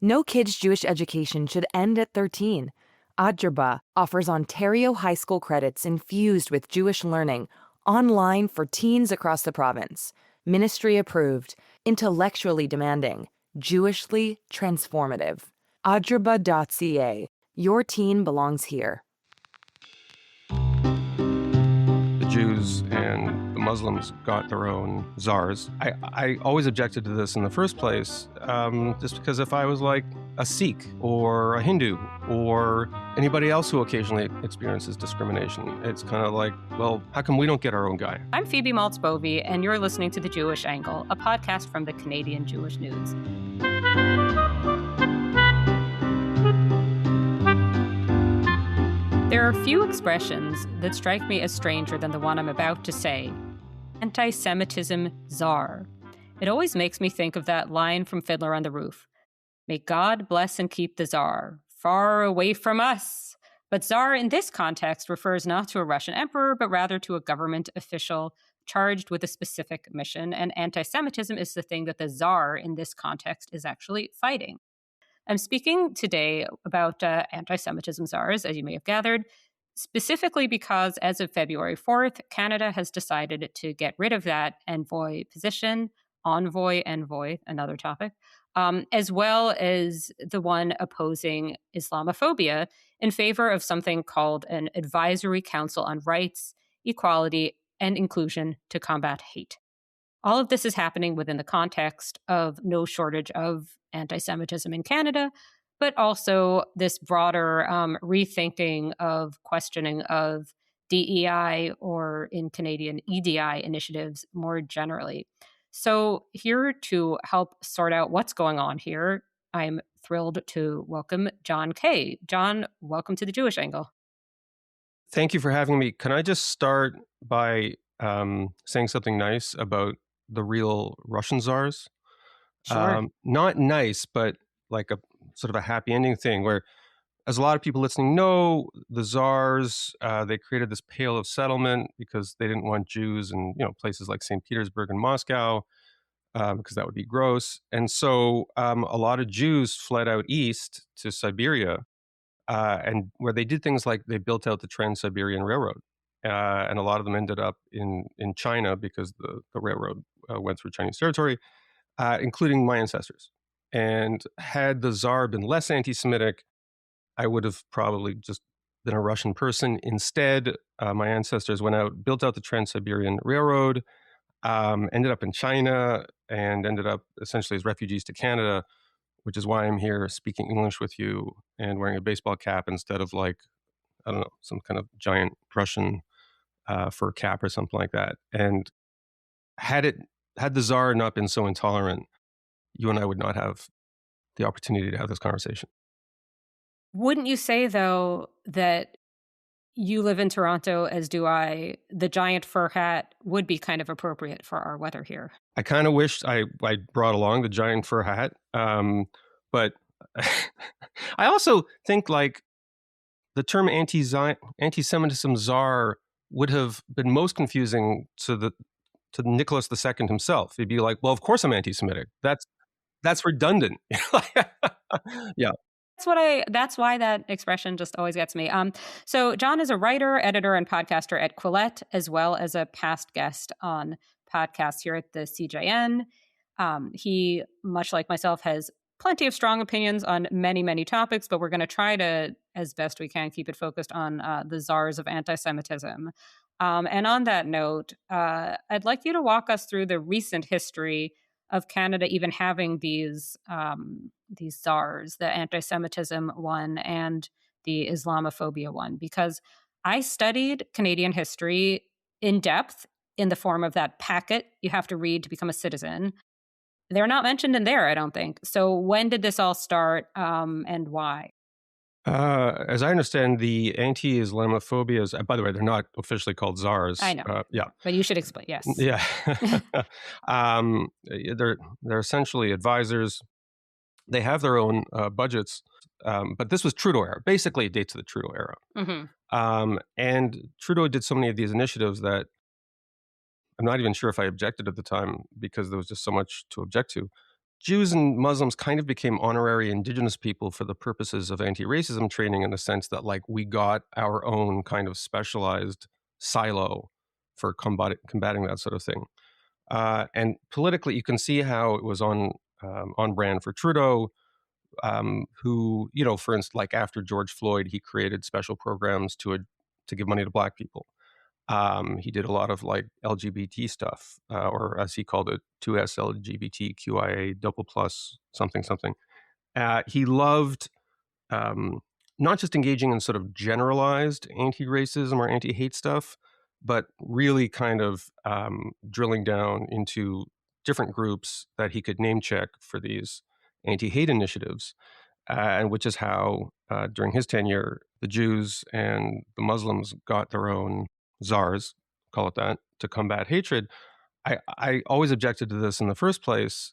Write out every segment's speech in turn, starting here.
No kid's Jewish education should end at 13. Adjurba offers Ontario high school credits infused with Jewish learning online for teens across the province. Ministry approved, intellectually demanding, Jewishly transformative. Adjurba.ca. Your teen belongs here. The Jews and the Muslims got their own czars. I always objected to this in the first place, just because if I was like a Sikh or a Hindu or anybody else who occasionally experiences discrimination, it's kind of like, well, how come we don't get our own guy? I'm Phoebe Maltz-Bovey, and you're listening to The Jewish Angle, a podcast from the Canadian Jewish News. There are few expressions that strike me as stranger than the one I'm about to say. Antisemitism czar. It always makes me think of that line from Fiddler on the Roof. May God bless and keep the czar, far away from us. But czar in this context refers not to a Russian emperor, but rather to a government official charged with a specific mission. And anti-Semitism is the thing that the czar in this context is actually fighting. I'm speaking today about anti-Semitism czars, as you may have gathered, specifically because as of February 4th, Canada has decided to get rid of that envoy position, envoy, another topic, as well as the one opposing Islamophobia in favor of something called an Advisory Council on Rights, Equality, and Inclusion to Combat Hate. All of this is happening within the context of no shortage of anti-Semitism in Canada, but also this broader rethinking of questioning of DEI, or in Canadian, EDI initiatives more generally. So here to help sort out what's going on here, I'm thrilled to welcome John Kay. John, welcome to The Jewish Angle. Thank you for having me. Can I just start by saying something nice about the real Russian czars? Sure. Not nice, but like a sort of a happy ending thing where, as a lot of people listening know, the czars, they created this Pale of Settlement because they didn't want Jews in places like St. Petersburg and Moscow, because that would be gross. And so a lot of Jews fled out east to Siberia, and where they did things like they built out the Trans-Siberian Railroad. And a lot of them ended up in China because the railroad went through Chinese territory, including my ancestors. And had the Tsar been less anti-Semitic, I would have probably just been a Russian person. Instead, my ancestors went out, built out the Trans-Siberian Railroad, ended up in China, and ended up essentially as refugees to Canada, which is why I'm here speaking English with you and wearing a baseball cap instead of like, I don't know, some kind of giant Russian fur cap or something like that. And had the Tsar not been so intolerant, you and I would not have the opportunity to have this conversation. Wouldn't you say, though, that you live in Toronto, as do I, the giant fur hat would be kind of appropriate for our weather here? I kind of wished I brought along the giant fur hat. But I also think like the term anti-Semitism czar would have been most confusing to Nicholas II himself. He'd be like, well, of course I'm anti-Semitic. That's redundant. Yeah. That's why that expression just always gets me. So John is a writer, editor, and podcaster at Quillette, as well as a past guest on podcasts here at the CJN. He, much like myself, has plenty of strong opinions on many, many topics, but we're going to try to, as best we can, keep it focused on the czars of anti-Semitism. And on that note, I'd like you to walk us through the recent history of Canada even having these czars, the anti-Semitism one and the Islamophobia one, because I studied Canadian history in depth in the form of that packet you have to read to become a citizen. They're not mentioned in there, I don't think. So when did this all start, and why? As I understand, the anti-Islamophobias, by the way, they're not officially called czars. I know. Yeah. But you should explain, yes. Yeah. They're essentially advisors. They have their own budgets, but this was Trudeau era. Basically, it dates to the Trudeau era. Mm-hmm. And Trudeau did so many of these initiatives that I'm not even sure if I objected at the time because there was just so much to object to. Jews and Muslims kind of became honorary indigenous people for the purposes of anti-racism training, in the sense that like we got our own kind of specialized silo for combating that sort of thing. And politically, you can see how it was on brand for Trudeau, who, for instance, like after George Floyd, he created special programs to give money to Black people. He did a lot of like LGBT stuff, or as he called it, 2S LGBTQIA double plus something something. He loved not just engaging in sort of generalized anti-racism or anti-hate stuff, but really kind of drilling down into different groups that he could name check for these anti-hate initiatives. And which is how, during his tenure, the Jews and the Muslims got their own czars, call it that, to combat hatred. I always objected to this in the first place,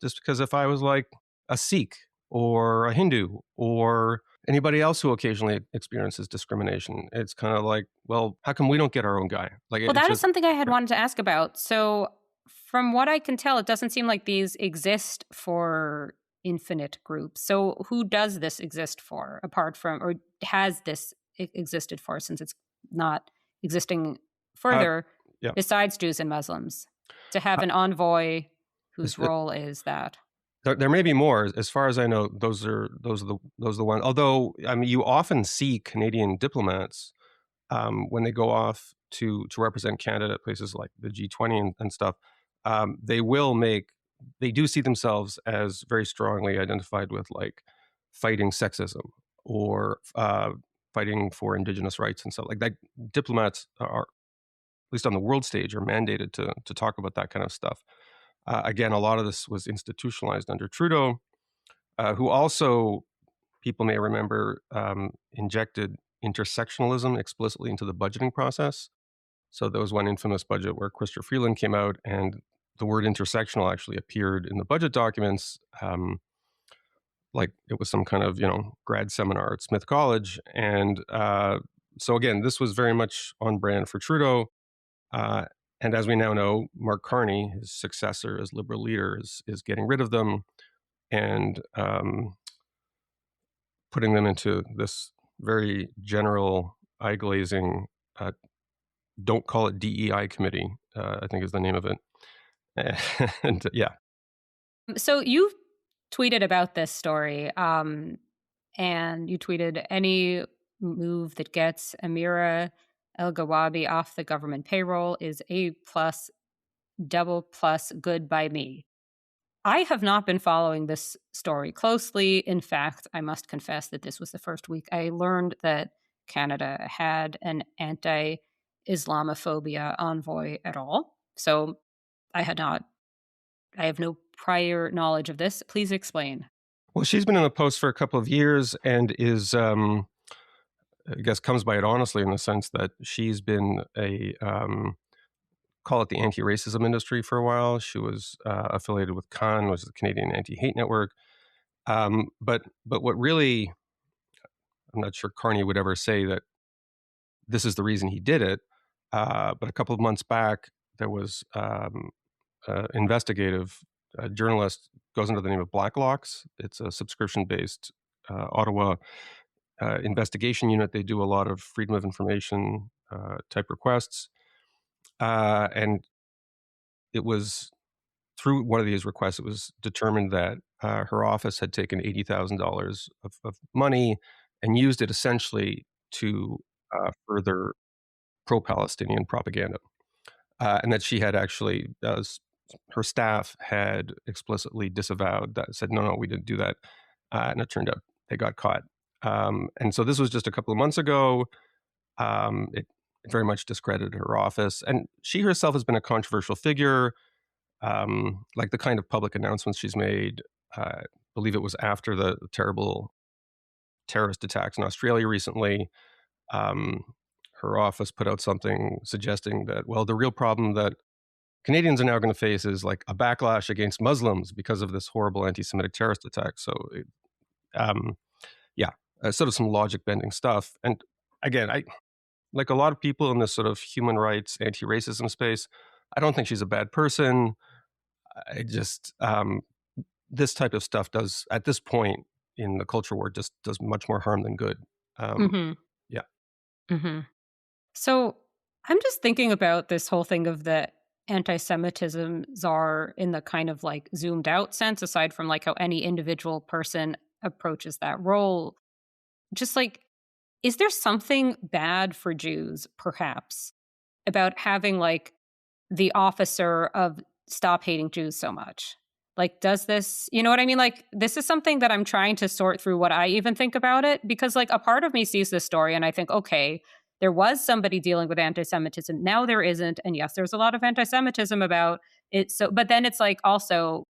just because if I was like a Sikh or a Hindu or anybody else who occasionally experiences discrimination, it's kind of like, well, how come we don't get our own guy? Like, Well, it's that is just something I had wanted to ask about. So, from what I can tell, it doesn't seem like these exist for infinite groups. So, who does this exist for, apart from, or has this existed for, since it's not existing uh, further, yeah. besides Jews and Muslims, to have an envoy whose This- role is that? There may be more. As far as I know, those are the ones. Although, I mean, you often see Canadian diplomats, when they go off to represent Canada at places like the G20 and stuff. They do see themselves as very strongly identified with like fighting sexism or fighting for Indigenous rights and stuff like that. Diplomats are, at least on the world stage, are mandated to talk about that kind of stuff. Again, a lot of this was institutionalized under Trudeau, who also, people may remember, injected intersectionalism explicitly into the budgeting process. So there was one infamous budget where Chrysler Freeland came out, and the word intersectional actually appeared in the budget documents, like it was some kind of grad seminar at Smith College. And so again, this was very much on brand for Trudeau. And as we now know, Mark Carney, his successor as Liberal leader, is getting rid of them and putting them into this very general, eye-glazing, don't call it DEI committee, I think is the name of it. And yeah. So, you tweeted about this story, and you tweeted, any move that gets Amira El Gawabi off the government payroll is A plus, double plus, good by me. I have not been following this story closely. In fact, I must confess that this was the first week I learned that Canada had an anti-Islamophobia envoy at all. So I have no prior knowledge of this. Please explain. Well, she's been in the post for a couple of years and is, I guess, comes by it honestly, in the sense that she's been call it the anti-racism industry for a while. She was affiliated with CAN, which is the Canadian Anti-Hate Network. But what really, I'm not sure Carney would ever say that this is the reason he did it. But a couple of months back, there was investigative journalist, goes under the name of Blacklocks. It's a subscription-based Ottawa investigation unit. They do a lot of freedom of information type requests. And it was through one of these requests, it was determined that her office had taken $80,000 of money and used it essentially to further pro-Palestinian propaganda. And that she had actually, her staff had explicitly disavowed that, said, no, we didn't do that. And it turned out they got caught. And so this was just a couple of months ago. It very much discredited her office. And she herself has been a controversial figure, like the kind of public announcements she's made. I believe it was after the terrible terrorist attacks in Australia recently. Her office put out something suggesting that, well, the real problem that Canadians are now going to face is like a backlash against Muslims because of this horrible anti-Semitic terrorist attack. So, sort of some logic bending stuff. And again, I, like a lot of people in this sort of human rights, anti-racism space, I don't think she's a bad person. I just, this type of stuff does, at this point in the culture war, just does much more harm than good. Mm-hmm. Yeah. Mm-hmm. So I'm just thinking about this whole thing of the anti-Semitism czar in the kind of like zoomed out sense, aside from like how any individual person approaches that role. Just like, is there something bad for Jews, perhaps, about having like the officer of stop hating Jews so much? Like, does this, you know what I mean? Like, this is something that I'm trying to sort through what I even think about it, because like a part of me sees this story and I think, okay, there was somebody dealing with anti-Semitism. Now there isn't. And yes, there's a lot of anti-Semitism about it. So, but then it's like also,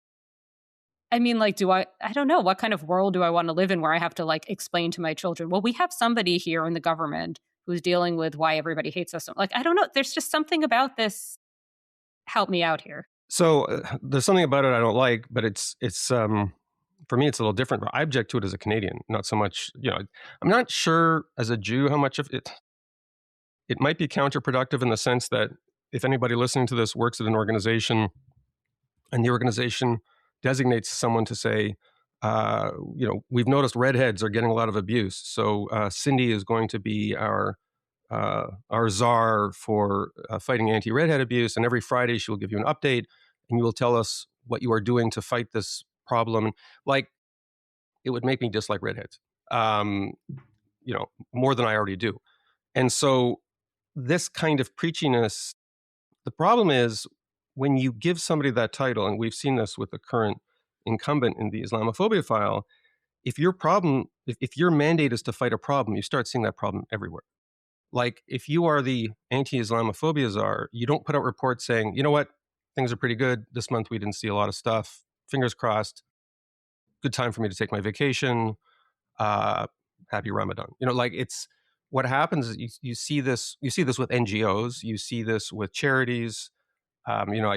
I mean, like, I don't know, what kind of world do I want to live in where I have to like explain to my children, well, we have somebody here in the government who's dealing with why everybody hates us. Like, I don't know. There's just something about this. Help me out here. So there's something about it I don't like, but it's for me, it's a little different. I object to it as a Canadian, not so much, I'm not sure as a Jew how much of it might be counterproductive in the sense that if anybody listening to this works at an organization and the organization designates someone to say, we've noticed redheads are getting a lot of abuse. So Cindy is going to be our czar for fighting anti-redhead abuse. And every Friday she will give you an update and you will tell us what you are doing to fight this problem. Like, it would make me dislike redheads, more than I already do. And so this kind of preachiness, the problem is when you give somebody that title, and we've seen this with the current incumbent in the Islamophobia file, if your mandate is to fight a problem, you start seeing that problem everywhere. Like, if you are the anti-Islamophobia czar, you don't put out reports saying, you know what, things are pretty good. This month we didn't see a lot of stuff. Fingers crossed. Good time for me to take my vacation. Happy Ramadan. It's what happens is you see this with NGOs. You see this with charities. I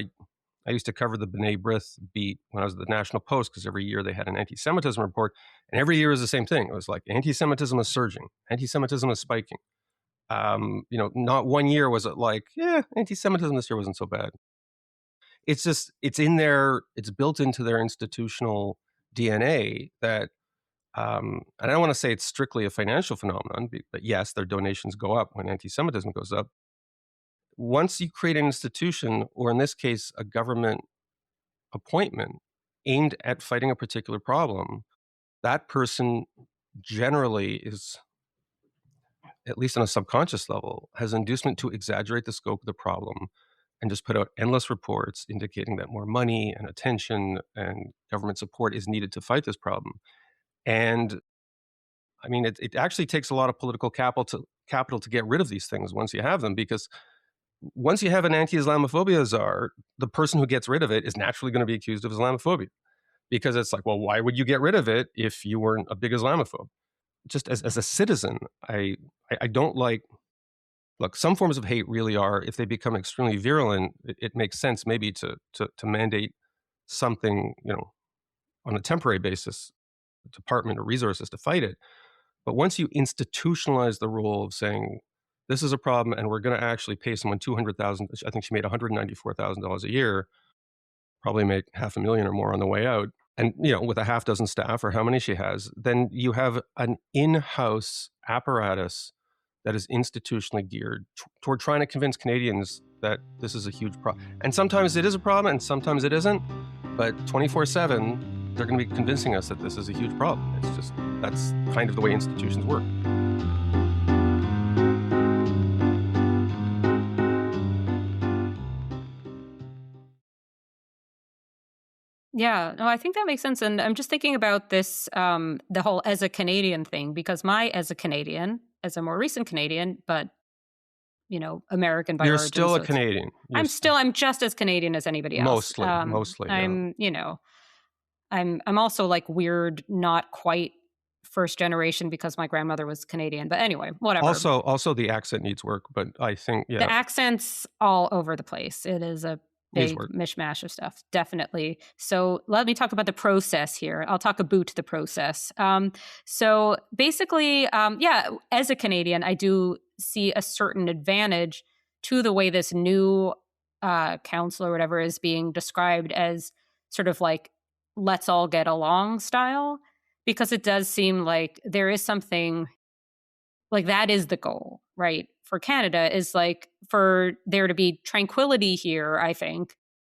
used to cover the B'nai B'rith beat when I was at the National Post because every year they had an anti-Semitism report. And every year is the same thing. It was like anti-Semitism is surging. Anti-Semitism is spiking. Not one year was it like, anti-Semitism this year wasn't so bad. It's just, it's built into their institutional DNA that, and I don't want to say it's strictly a financial phenomenon, but yes, their donations go up when anti-Semitism goes up. Once you create an institution, or in this case, a government appointment aimed at fighting a particular problem, that person generally is, at least on a subconscious level, has inducement to exaggerate the scope of the problem and just put out endless reports indicating that more money and attention and government support is needed to fight this problem. And I mean, it actually takes a lot of political capital to get rid of these things once you have them, because once you have an anti-Islamophobia czar, the person who gets rid of it is naturally going to be accused of Islamophobia, because it's like, well, why would you get rid of it if you weren't a big Islamophobe? Just as a citizen, I don't like, look, some forms of hate really are, if they become extremely virulent, it makes sense maybe to mandate something, on a temporary basis, a department or resources to fight it. But once you institutionalize the role of saying, this is a problem and we're going to actually pay someone $200,000, I think she made $194,000 a year, probably make $500,000 or more on the way out, and with a half dozen staff or how many she has, then you have an in-house apparatus that is institutionally geared toward trying to convince Canadians that this is a huge problem. And sometimes it is a problem and sometimes it isn't, but 24/7, they're going to be convincing us that this is a huge problem. It's just, that's kind of the way institutions work. Yeah, no, I think that makes sense. And I'm just thinking about this, the whole as a Canadian thing, because as a more recent Canadian, but, American by You're origin. still so a Canadian. I'm just as Canadian as anybody else. Mostly. Yeah. I'm also like weird, not quite first generation because my grandmother was Canadian. But anyway, whatever. Also the accent needs work, but I think, yeah. The accent's all over the place. It is a big work. mishmash of stuff, definitely. So let me talk about the process here. I'll talk about the process. So basically, as a Canadian, I do see a certain advantage to the way this new council or whatever is being described as sort of like let's all get along style, because it does seem like there is something like that is the goal, right? For Canada is like for there to be tranquility here, I think,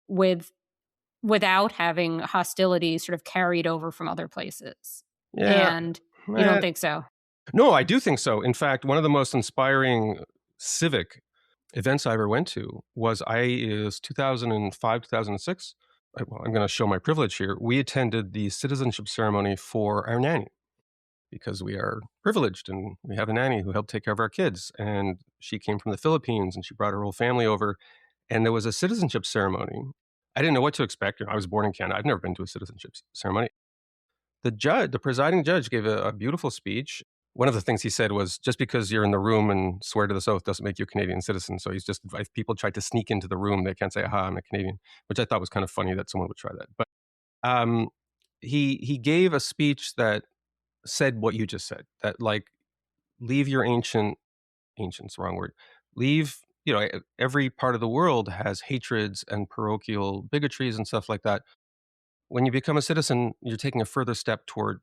without having hostilities sort of carried over from other places. Yeah. And you don't eh, think so? No, I do think so. In fact, one of the most inspiring civic events I ever went to was is 2005, 2006. Well, I'm going to show my privilege here. We attended the citizenship ceremony for our nanny because we are privileged and we have a nanny who helped take care of our kids. And she came from the Philippines and she brought her whole family over. And there was a citizenship ceremony. I didn't know what to expect. I was born in Canada. I've never been to a citizenship ceremony. The presiding judge, gave a beautiful speech. One of the things he said was, just because you're in the room and swear to this oath doesn't make you a Canadian citizen. So he's just, if people tried to sneak into the room, they can't say, aha, I'm a Canadian, which I thought was kind of funny that someone would try that. But he gave a speech that said what you just said, that like, leave your ancient's the wrong word, leave, every part of the world has hatreds and parochial bigotries and stuff like that. When you become a citizen, you're taking a further step toward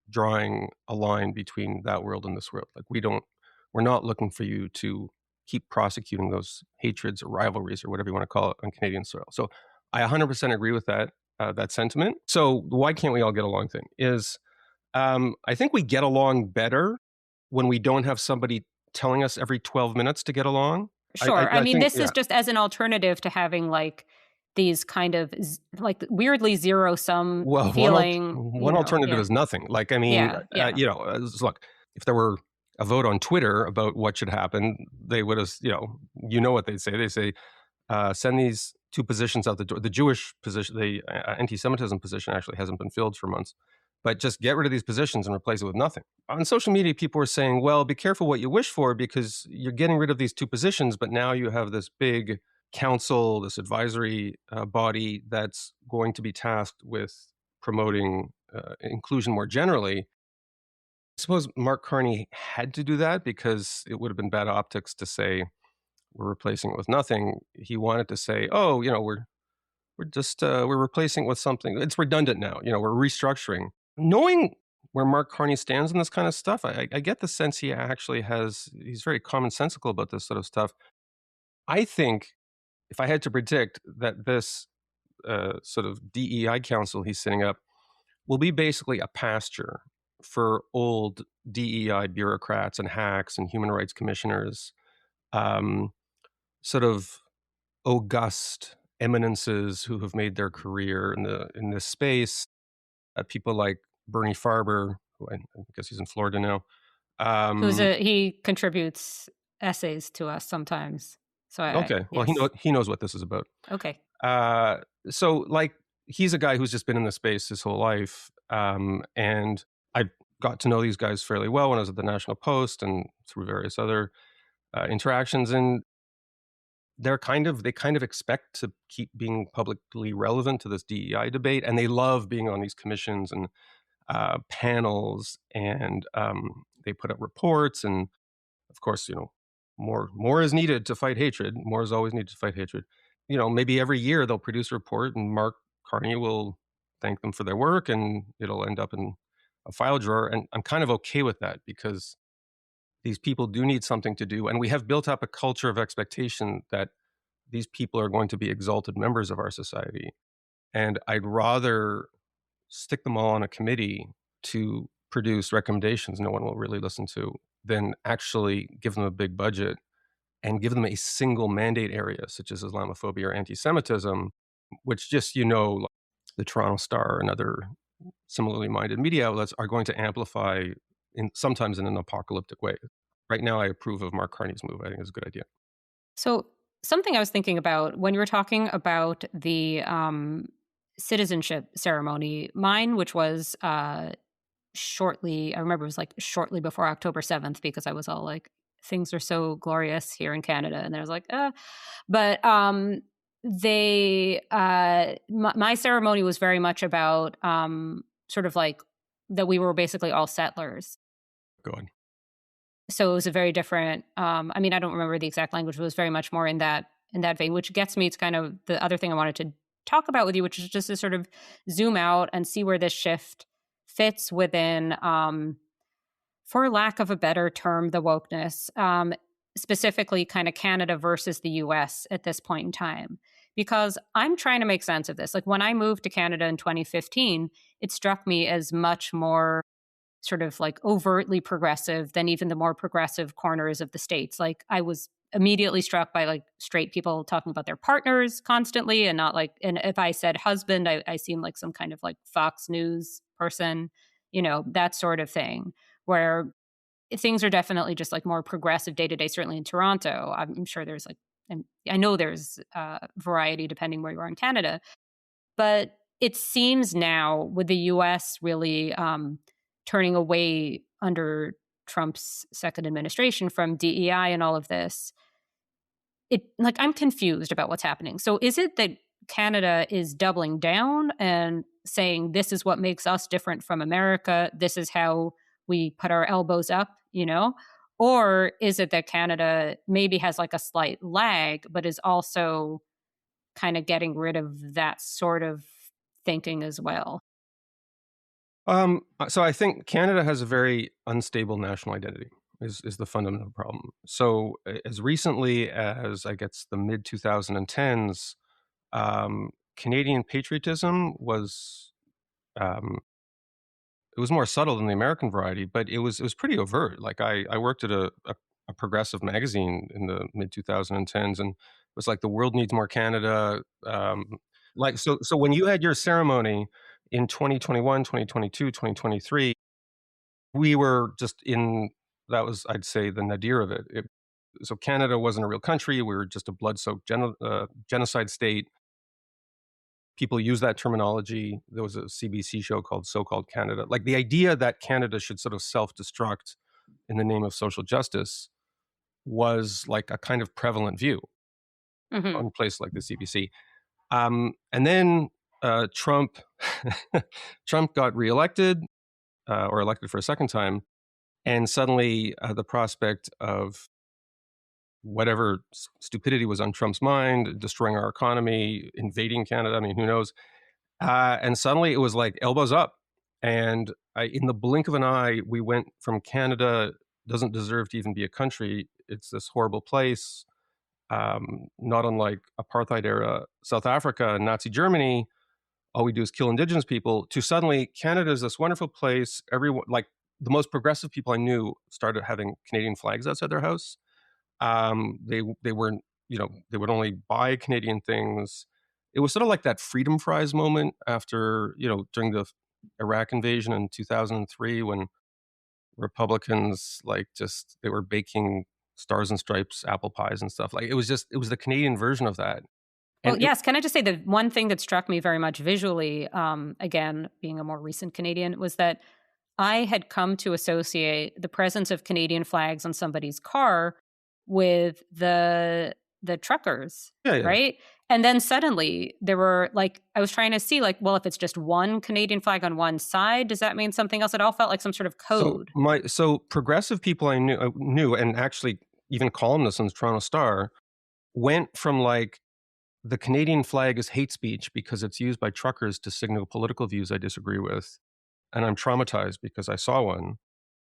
drawing a line between that world and this world. Like we're not looking for you to keep prosecuting those hatreds or rivalries or whatever you want to call it on Canadian soil. So I 100% agree with that sentiment. So why can't we all get along thing is, I think we get along better when we don't have somebody telling us every 12 minutes to get along. Sure. I mean, think, this is just as an alternative to having like these kind of like weirdly zero sum feeling. One alternative is nothing. Like, I mean, look, if there were a vote on Twitter about what should happen, they would have, what they'd say. They say, send these two positions out the door. The Jewish position, the anti-Semitism position actually hasn't been filled for months. But just get rid of these positions and replace it with nothing. On social media, people are saying, well, be careful what you wish for because you're getting rid of these two positions, but now you have this big council, this advisory body that's going to be tasked with promoting inclusion more generally. I suppose Mark Carney had to do that because it would have been bad optics to say we're replacing it with nothing. He wanted to say, oh, we're just we're replacing it with something. It's redundant now. We're restructuring. Knowing where Mark Carney stands in this kind of stuff, I get the sense he actually he's very commonsensical about this sort of stuff. I think if I had to predict that this sort of DEI council he's setting up will be basically a pasture for old DEI bureaucrats and hacks and human rights commissioners, sort of august eminences who have made their career in this space. People like Bernie Farber, who I guess he's in Florida now. He contributes essays to us sometimes. So well, he knows what this is about. Okay. So like he's a guy who's just been in the space his whole life, and I got to know these guys fairly well when I was at the National Post and through various other interactions, and they kind of expect to keep being publicly relevant to this DEI debate, and they love being on these commissions and panels, and they put up reports, and of course, more is needed to fight hatred. More is always needed to fight hatred. Maybe every year they'll produce a report, and Mark Carney will thank them for their work, and it'll end up in a file drawer. And I'm kind of okay with that because these people do need something to do. And we have built up a culture of expectation that these people are going to be exalted members of our society. And I'd rather stick them all on a committee to produce recommendations no one will really listen to than actually give them a big budget and give them a single mandate area, such as Islamophobia or antisemitism, which just, the Toronto Star and other similarly minded media outlets are going to amplify sometimes in an apocalyptic way. Right now, I approve of Mark Carney's move. I think it's a good idea. So something I was thinking about when you were talking about the citizenship ceremony, mine, which was shortly before October 7th, because I was all like, things are so glorious here in Canada. And there was like, but my ceremony was very much about sort of like that we were basically all settlers. Go on. So it was a very different, I don't remember the exact language, but it was very much more in that vein, which gets me to kind of the other thing I wanted to talk about with you, which is just to sort of zoom out and see where this shift fits within, for lack of a better term, the wokeness, specifically kind of Canada versus the US at this point in time. Because I'm trying to make sense of this. Like when I moved to Canada in 2015, it struck me as much more sort of like overtly progressive than even the more progressive corners of the States. Like I was immediately struck by like straight people talking about their partners constantly and not like, and if I said husband, I seemed like some kind of like Fox News person, that sort of thing, where things are definitely just like more progressive day to day, certainly in Toronto. I'm sure there's like, and I know there's variety depending where you are in Canada, but it seems now with the US really turning away under Trump's second administration from DEI and all of this, I'm confused about what's happening. So is it that Canada is doubling down and saying this is what makes us different from America? This is how we put our elbows up, Or is it that Canada maybe has like a slight lag, but is also kind of getting rid of that sort of thinking as well? So I think Canada has a very unstable national identity is the fundamental problem. So as recently as I guess the mid 2010s, Canadian patriotism was um, it was more subtle than the American variety, but it was pretty overt. Like I worked at a progressive magazine in the mid 2010s, and it was like the world needs more Canada. So when you had your ceremony in 2021, 2022, 2023, we were just in that was I'd say the nadir of it. So Canada wasn't a real country. We were just a blood-soaked genocide state. People use that terminology. There was a CBC show called So-Called Canada. Like the idea that Canada should sort of self-destruct in the name of social justice was like a kind of prevalent view Hmm. on places like the CBC. And then Trump Trump got reelected or elected for a second time, and suddenly the prospect of whatever stupidity was on Trump's mind, destroying our economy, invading Canada, I mean, who knows? And suddenly it was like elbows up. And in the blink of an eye, we went from Canada doesn't deserve to even be a country. It's this horrible place, not unlike apartheid era South Africa and Nazi Germany. All we do is kill indigenous people. To suddenly Canada is this wonderful place. Everyone, like the most progressive people I knew, started having Canadian flags outside their house. They weren't, they would only buy Canadian things. It was sort of like that freedom fries moment after, during the Iraq invasion in 2003 when Republicans they were baking stars and stripes apple pies and stuff. Like it was the Canadian version of that. Well, And yes. Can I just say the one thing that struck me very much visually, again, being a more recent Canadian, was that I had come to associate the presence of Canadian flags on somebody's car with the truckers, yeah, yeah. right? And then suddenly there were like I was trying to see like, well, if it's just one Canadian flag on one side, does that mean something else? It all felt like some sort of code. So progressive people I knew, and actually even columnists in the Toronto Star went from like the Canadian flag is hate speech because it's used by truckers to signal political views I disagree with, and I'm traumatized because I saw one,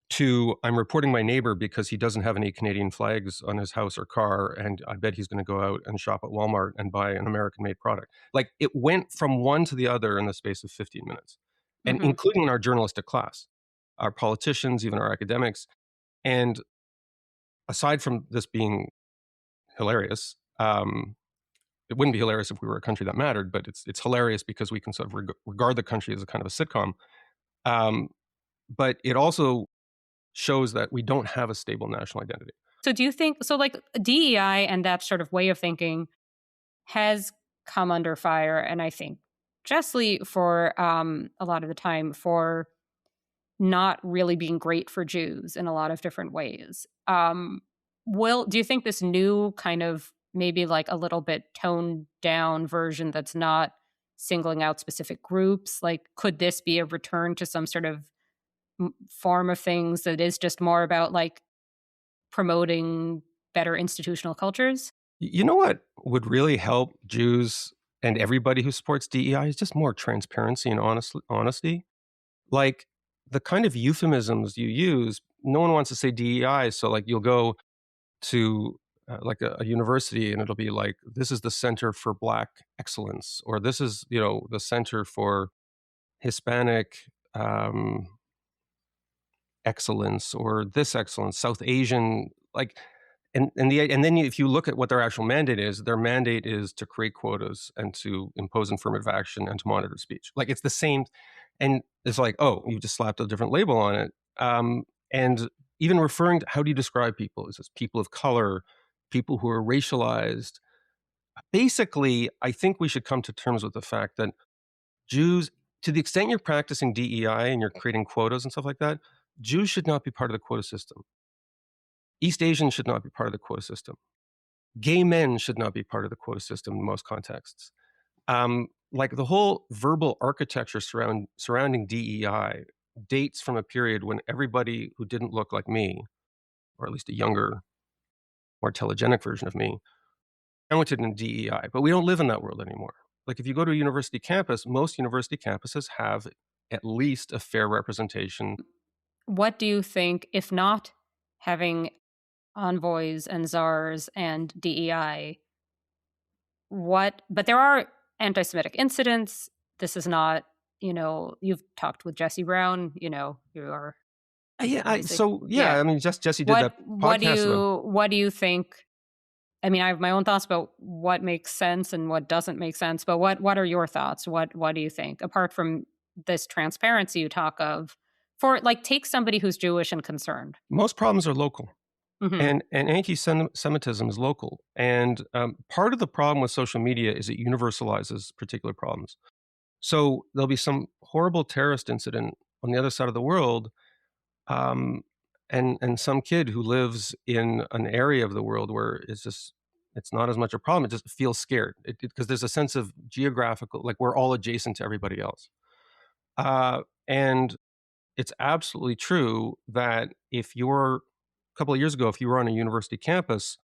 to I'm reporting my neighbor because he doesn't have any Canadian flags on his house or car, and I bet he's going to go out and shop at Walmart and buy an American-made product. Like it went from one to the other in the space of 15 minutes, and Hmm. including in our journalistic class, our politicians, even our academics. And aside from this being hilarious, it wouldn't be hilarious if we were a country that mattered, but it's hilarious because we can sort of regard the country as a kind of a sitcom. Um, but it also shows that we don't have a stable national identity. So do you think so? Like DEI and that sort of way of thinking has come under fire, and I think justly for a lot of the time for not really being great for Jews in a lot of different ways. Do you think this new kind of maybe like a little bit toned down version that's not singling out specific groups, like could this be a return to some sort of form of things that is just more about like promoting better institutional cultures? You know what would really help Jews and everybody who supports DEI is just more transparency and honesty. Like the kind of euphemisms you use, no one wants to say DEI. So like you'll go to like a university and it'll be like, this is the Center for Black Excellence, or this is, the Center for Hispanic excellence, or this excellence, South Asian, like, and then if you look at what their actual mandate is, their mandate is to create quotas and to impose affirmative action and to monitor speech. Like it's the same, and it's like, oh, you just slapped a different label on it. And even referring to, how do you describe people? Is this people of color, people who are racialized? Basically, I think we should come to terms with the fact that Jews, to the extent you're practicing DEI and you're creating quotas and stuff like that, Jews should not be part of the quota system. East Asians should not be part of the quota system. Gay men should not be part of the quota system in most contexts. Like the whole verbal architecture surrounding DEI dates from a period when everybody who didn't look like me, or at least a younger, more telegenic version of me, counted in DEI. But we don't live in that world anymore. Like if you go to a university campus, most university campuses have at least a fair representation. What do you think, if not having envoys and czars and DEI, but there are anti-Semitic incidents. This is not, you've talked with Jesse Brown, you are. I mean, Jesse did that podcast. What do you think? I mean, I have my own thoughts about what makes sense and what doesn't make sense, but what are your thoughts? What do you think? Apart from this transparency you talk of, for like, take somebody who's Jewish and concerned. Most problems are local. Mm-hmm. And anti-Semitism is local. And part of the problem with social media is it universalizes particular problems. So there'll be some horrible terrorist incident on the other side of the world, and some kid who lives in an area of the world where it's not as much a problem. It just feels scared because there's a sense of geographical, like we're all adjacent to everybody else. And it's absolutely true that a couple of years ago, if you were on a university campus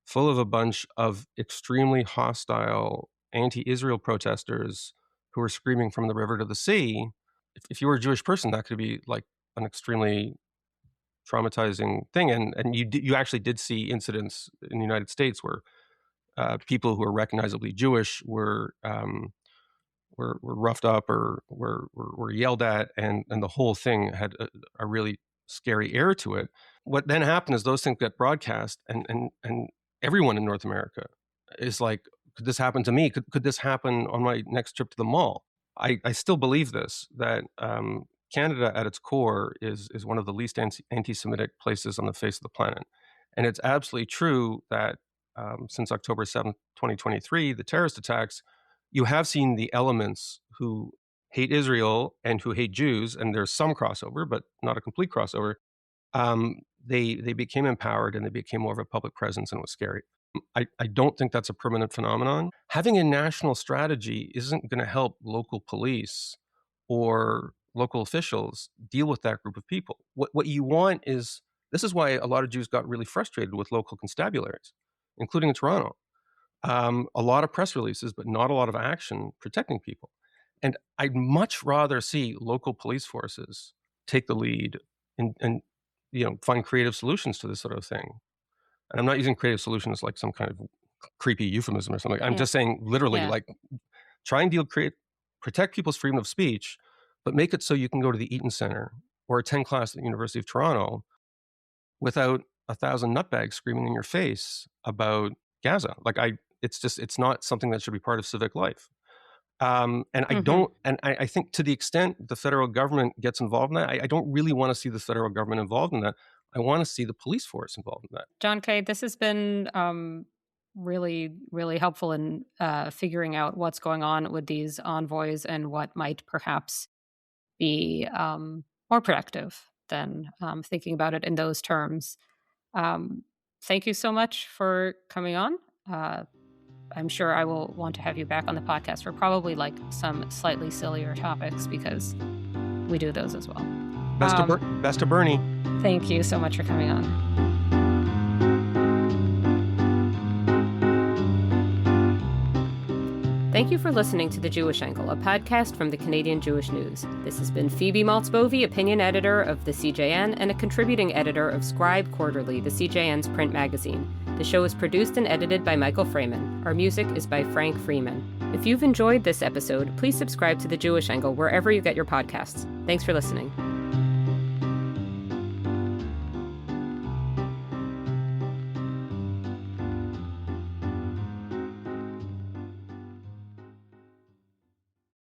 full of a bunch of extremely hostile anti-Israel protesters who were screaming from the river to the sea, if you were a Jewish person, that could be like an extremely traumatizing thing. And you actually did see incidents in the United States where people who are recognizably Jewish were roughed up or were yelled at, and the whole thing had a really scary air to it. What then happened is those things get broadcast, and everyone in North America is like, could this happen to me? Could this happen on my next trip to the mall? I still believe this, that Canada at its core is one of the least anti-Semitic places on the face of the planet. And it's absolutely true that since October 7th, 2023, the terrorist attacks, you have seen the elements who hate Israel and who hate Jews, and there's some crossover, but not a complete crossover. They became empowered and they became more of a public presence, and it was scary. I don't think that's a permanent phenomenon. Having a national strategy isn't going to help local police or local officials deal with that group of people. What you want is, this is why a lot of Jews got really frustrated with local constabularies, including in Toronto. A lot of press releases, but not a lot of action protecting people. And I'd much rather see local police forces take the lead and find creative solutions to this sort of thing. And I'm not using creative solutions like some kind of creepy euphemism or something. I'm just saying literally, like, try and protect people's freedom of speech, but make it so you can go to the Eaton Center or attend class at the University of Toronto without 1,000 nutbags screaming in your face about Gaza. Like, it's not something that should be part of civic life. I think to the extent the federal government gets involved in that, I don't really want to see the federal government involved in that. I want to see the police force involved in that. John Kay, this has been really, really helpful in figuring out what's going on with these envoys and what might perhaps be more productive than thinking about it in those terms. Thank you so much for coming on. I'm sure I will want to have you back on the podcast for probably like some slightly sillier topics, because we do those as well. Best of Bernie. Thank you so much for coming on. Thank you for listening to The Jewish Angle, a podcast from the Canadian Jewish News. This has been Phoebe Maltz-Bovey, opinion editor of the CJN and a contributing editor of Scribe Quarterly, the CJN's print magazine. The show is produced and edited by Michael Freeman. Our music is by Frank Freeman. If you've enjoyed this episode, please subscribe to The Jewish Angle wherever you get your podcasts. Thanks for listening.